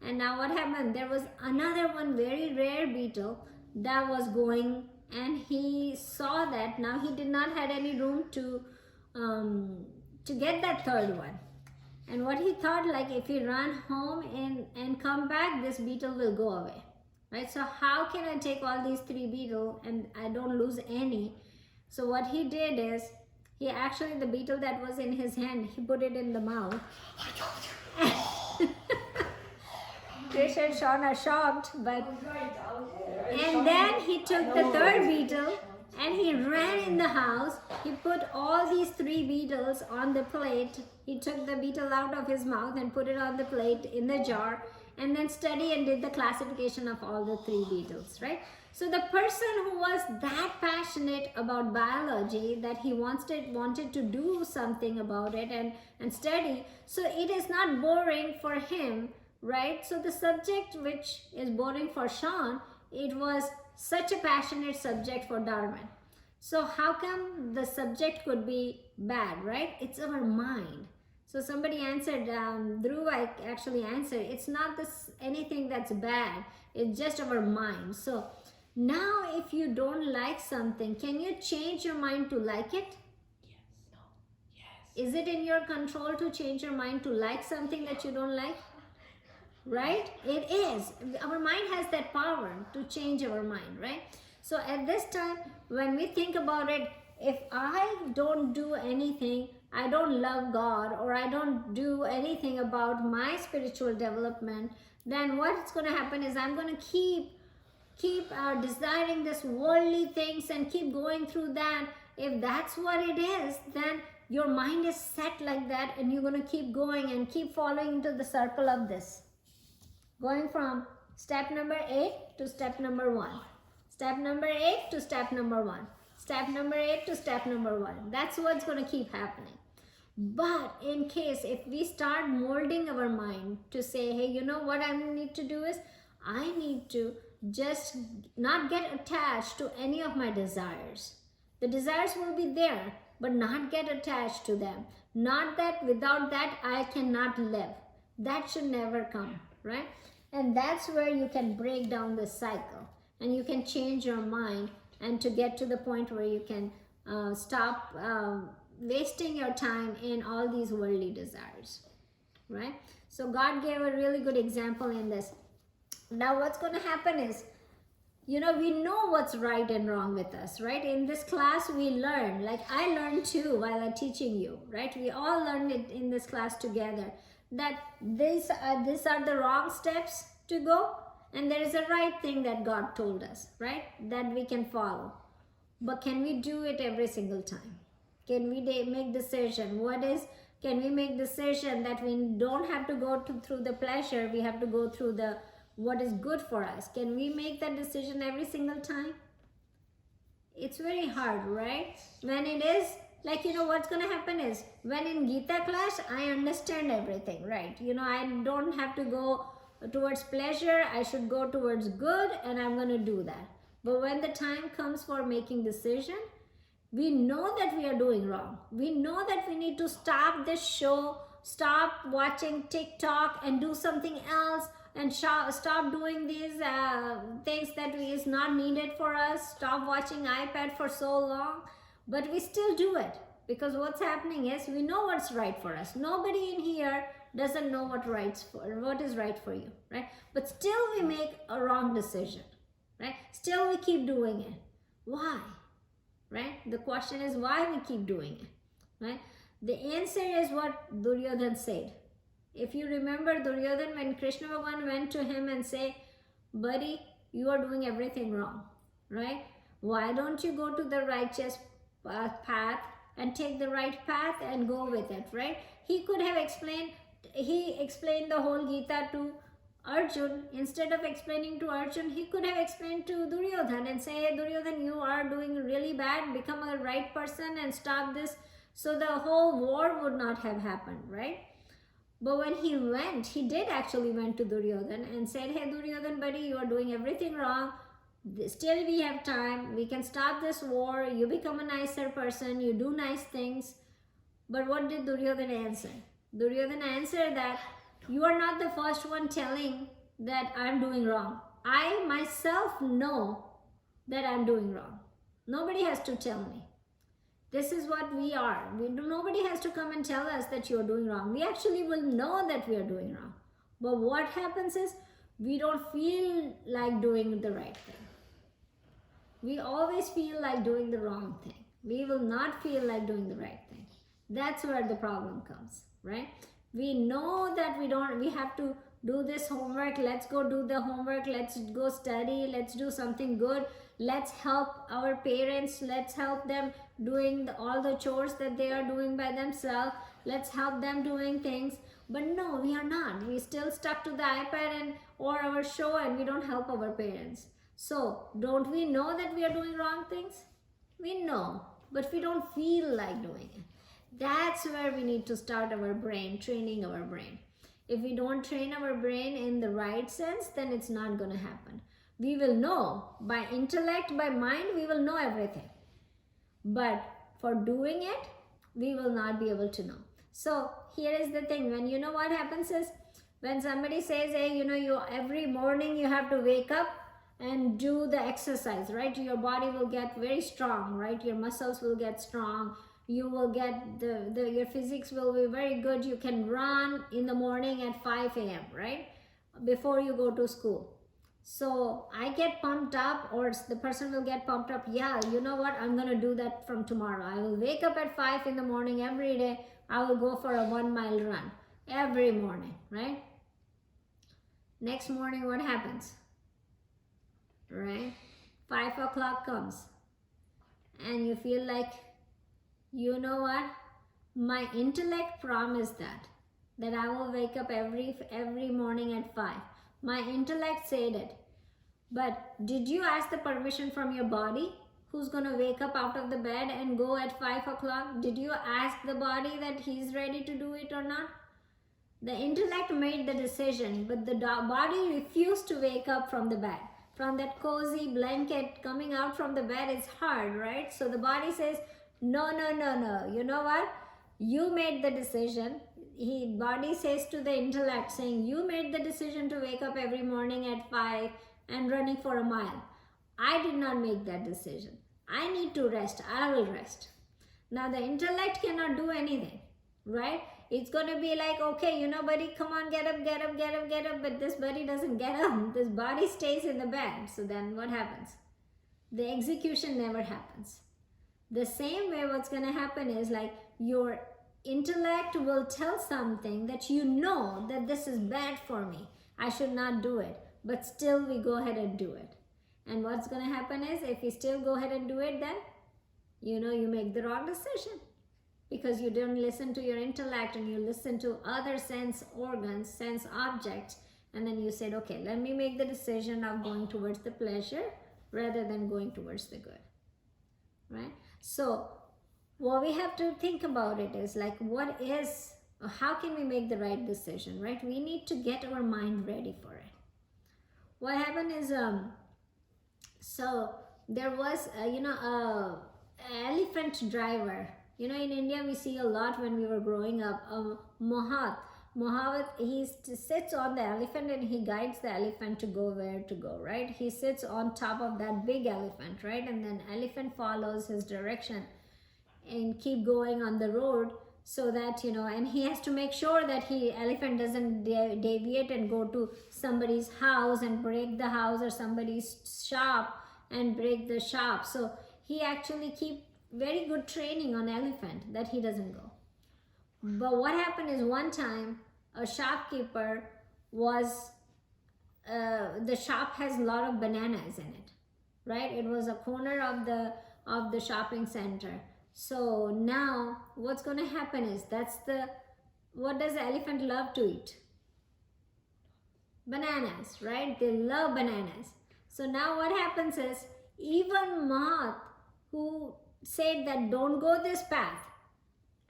And now what happened? There was another one very rare beetle that was going, and he saw that now he did not have any room to get that third one. And what he thought, like if he run home and come back, this beetle will go away, right? So how can I take all these three beetles and I don't lose any? So what he did is, he actually, the beetle that was in his hand, he put it in the mouth. Trish and Sean are shocked, but and then he took the third beetle and he ran in the house. He put all these three beetles on the plate. He took the beetle out of his mouth and put it on the plate in the jar, and then studied and did the classification of all the three beetles, right? So the person who was that passionate about biology that he wanted to do something about it and study, so it is not boring for him, right? So the subject which is boring for Sean, it was such a passionate subject for Darwin. So how come the subject could be bad, right? It's our mind. So somebody answered, Dhruv actually answered, it's not anything that's bad, it's just our mind. So now if you don't like something, can you change your mind to like it? Yes. No. Yes. Is it in your control to change your mind to like something that you don't like? right? It is. Our mind has that power to change our mind, right? So at this time, when we think about it, if I don't do anything, I don't love God, or I don't do anything about my spiritual development, then what's going to happen is I'm going to keep desiring this worldly things and keep going through that. If that's what it is, then your mind is set like that, and you're going to keep going and keep following into the circle of this, going from step number 8 to step number 1, step number 8 to step number 1, step number 8 to step number 1. That's what's going to keep happening. But in case if we start molding our mind to say, hey, you know what I need to do is, I need to just not get attached to any of my desires. The desires will be there, but not get attached to them. Not that without that I cannot live. That should never come, right? And that's where you can break down the cycle, and you can change your mind, and to get to the point where you can stop wasting your time in all these worldly desires, right? So God gave a really good example in this. Now what's going to happen is, we know what's right and wrong with us, right? In this class we learn, like I learned too while I'm teaching you, right? We all learned it in this class together, that these are the wrong steps to go, and there is a right thing that God told us, right? That we can follow. But can we do it every single time? Can we make decision? Can we make decision that we don't have to go through the pleasure, we have to go through the what is good for us? Can we make that decision every single time? It's very hard, right? When it is like, what's going to happen is, when in Gita class, I understand everything, right? I don't have to go towards pleasure, I should go towards good, and I'm going to do that. But when the time comes for making decision, we know that we are doing wrong. We know that we need to stop this show, stop watching TikTok and do something else, and stop doing these things that is not needed for us, stop watching iPad for so long. But we still do it, because what's happening is, we know what's right for us. Nobody in here doesn't know what is right for you, right? But still we make a wrong decision, right? Still we keep doing it. Why? Right? The question is why we keep doing it, right? The answer is what Duryodhan said. If you remember Duryodhan, when Krishna Bhagavan went to him and say, buddy, you are doing everything wrong, right? Why don't you go to the righteous path and take the right path and go with it, right? He explained the whole Gita to Arjun. Instead of explaining to Arjun, he could have explained to Duryodhan and say, hey, Duryodhan, you are doing really bad, become a right person and stop this. So the whole war would not have happened, right? But when he did actually went to Duryodhan and said, hey Duryodhan, buddy, you are doing everything wrong. Still we have time, we can stop this war, you become a nicer person, you do nice things. But what did Duryodhan answer? Duryodhan answered that, you are not the first one telling that I'm doing wrong. I myself know that I'm doing wrong. Nobody has to tell me. This is what we are. Nobody has to come and tell us that you are doing wrong. We actually will know that we are doing wrong. But what happens is, we don't feel like doing the right thing. We always feel like doing the wrong thing. We will not feel like doing the right thing. That's where the problem comes, right? We know that we have to do this homework. Let's go do the homework. Let's go study. Let's do something good. Let's help our parents. Let's help them doing all the chores that they are doing by themselves. Let's help them doing things. But no, we are not. We still stuck to the iPad or our show, and we don't help our parents. So don't we know that we are doing wrong things? We know, but we don't feel like doing it. That's where we need to start our brain, training our brain. If we don't train our brain in the right sense, then it's not going to happen. We will know by intellect, by mind, we will know everything. But for doing it, we will not be able to know. So here is the thing. When what happens is, when somebody says, hey, you every morning you have to wake up and do the exercise, right? Your body will get very strong, right? Your muscles will get strong. You will get your physics will be very good. You can run in the morning at 5 a.m., right? before you go to school. So I get pumped up, or the person will get pumped up. Yeah, you know what? I'm going to do that from tomorrow. I will wake up at 5 in the morning every day. I will go for a 1 mile run every morning, right? Next morning, what happens? Right? 5 o'clock comes and you feel like, you know what? My intellect promised that I will wake up every morning at 5. My intellect said it. But did you ask the permission from your body? Who's going to wake up out of the bed and go at 5 o'clock? Did you ask the body that he's ready to do it or not? The intellect made the decision, but the body refused to wake up from the bed. From that cozy blanket, coming out from the bed is hard, right? So the body says, no. You know what? You made the decision. Body says to the intellect, saying, you made the decision to wake up every morning at 5 and running for a mile. I did not make that decision. I need to rest. I will rest. Now the intellect cannot do anything, right? It's going to be like, okay, you know, buddy, come on, get up. But this buddy doesn't get up. This body stays in the bed. So then what happens? The execution never happens. The same way what's going to happen is like your intellect will tell something that you know that this is bad for me. I should not do it. But still we go ahead and do it. And what's going to happen is if you still go ahead and do it, then you know you make the wrong decision. Because you don't listen to your intellect and you listen to other sense organs, sense objects, and then you said, okay, let me make the decision of going towards the pleasure rather than going towards the good, right? So what we have to think about it is like, how can we make the right decision, right? We need to get our mind ready for it. What happened is, so there was, a elephant driver. You know, in India, we see a lot when we were growing up. Mohammed, he sits on the elephant and he guides the elephant to go where to go, right? He sits on top of that big elephant, right? And then elephant follows his direction and keep going on the road so that, and he has to make sure that elephant doesn't deviate and go to somebody's house and break the house, or somebody's shop and break the shop. So he actually keep very good training on elephant that he doesn't go. But what happened is one time a shopkeeper was, the shop has a lot of bananas in it, right? It was a corner of the shopping center. So now what's going to happen is what does the elephant love to eat? Bananas, right? They love bananas. So now what happens is even moth who said that don't go this path,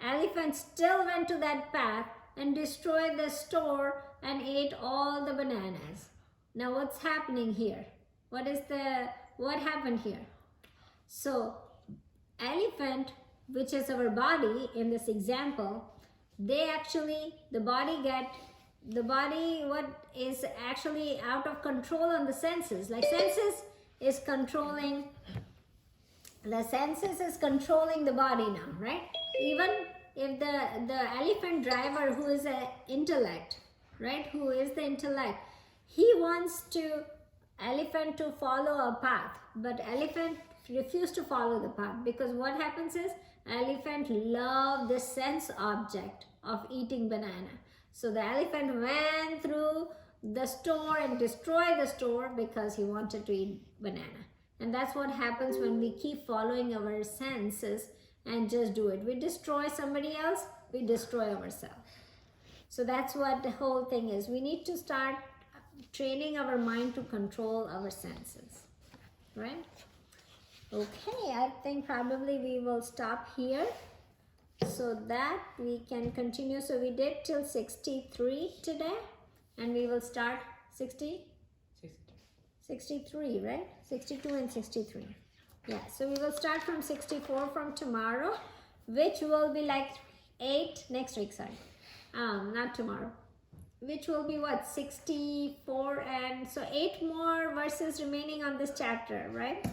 elephant still went to that path and destroyed the store and ate all the bananas. Now what's happening here? What happened here? So elephant, which is our body in this example, the body what is actually out of control on the senses. Like senses is controlling the body now, right? Even if the elephant driver who is an intellect, right? Who is the intellect, he wants elephant to follow a path, but elephant refused to follow the path, because what happens is elephant love the sense object of eating banana. So the elephant went through the store and destroyed the store because he wanted to eat banana. And that's what happens when we keep following our senses and just do it. We destroy somebody else, we destroy ourselves. So that's what the whole thing is. We need to start training our mind to control our senses, right? Okay, I think probably we will stop here so that we can continue. So we did till 63 today, and we will start 63, right? 62 and 63. Yeah, so we will start from 64 from tomorrow, which will be like 8 next week, sorry. Not tomorrow. Which will be what? 64, and so 8 more verses remaining on this chapter, right?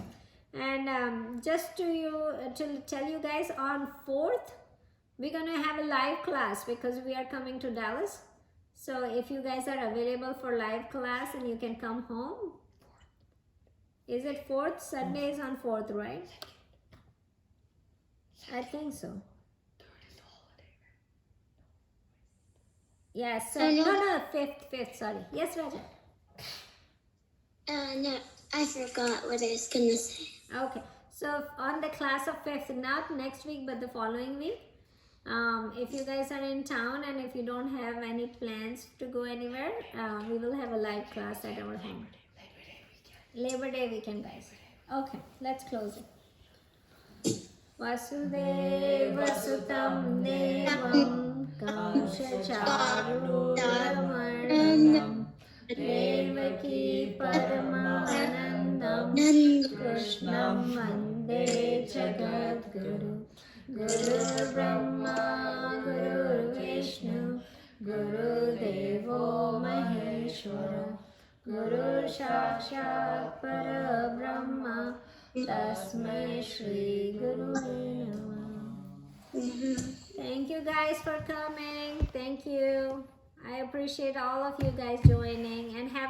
And just to tell you guys, on 4th, we're gonna have a live class because we are coming to Dallas. So if you guys are available for live class and you can come home. Is it 4th? Sunday is on 4th, right? I think so. Yes, so, no, 5th, sorry. Yes, Raja. No, I forgot what I was gonna say. Okay, so on the class of 5th, not next week but the following week, if you guys are in town and if you don't have any plans to go anywhere, we will have a live class at our home. Labor Day weekend, guys. Okay, let's close it. Vasudeva Sutam Devam Kamshacharudamardanam Devaki Paramanandam Krishnam Vande Jagadguru Guru Brahma Guru Vishnu Guru Devo Maheshwara Guru Sakshat Parabrahma Tasmai Shri Guru Namah. Thank you guys for coming. Thank you. I appreciate all of you guys joining and have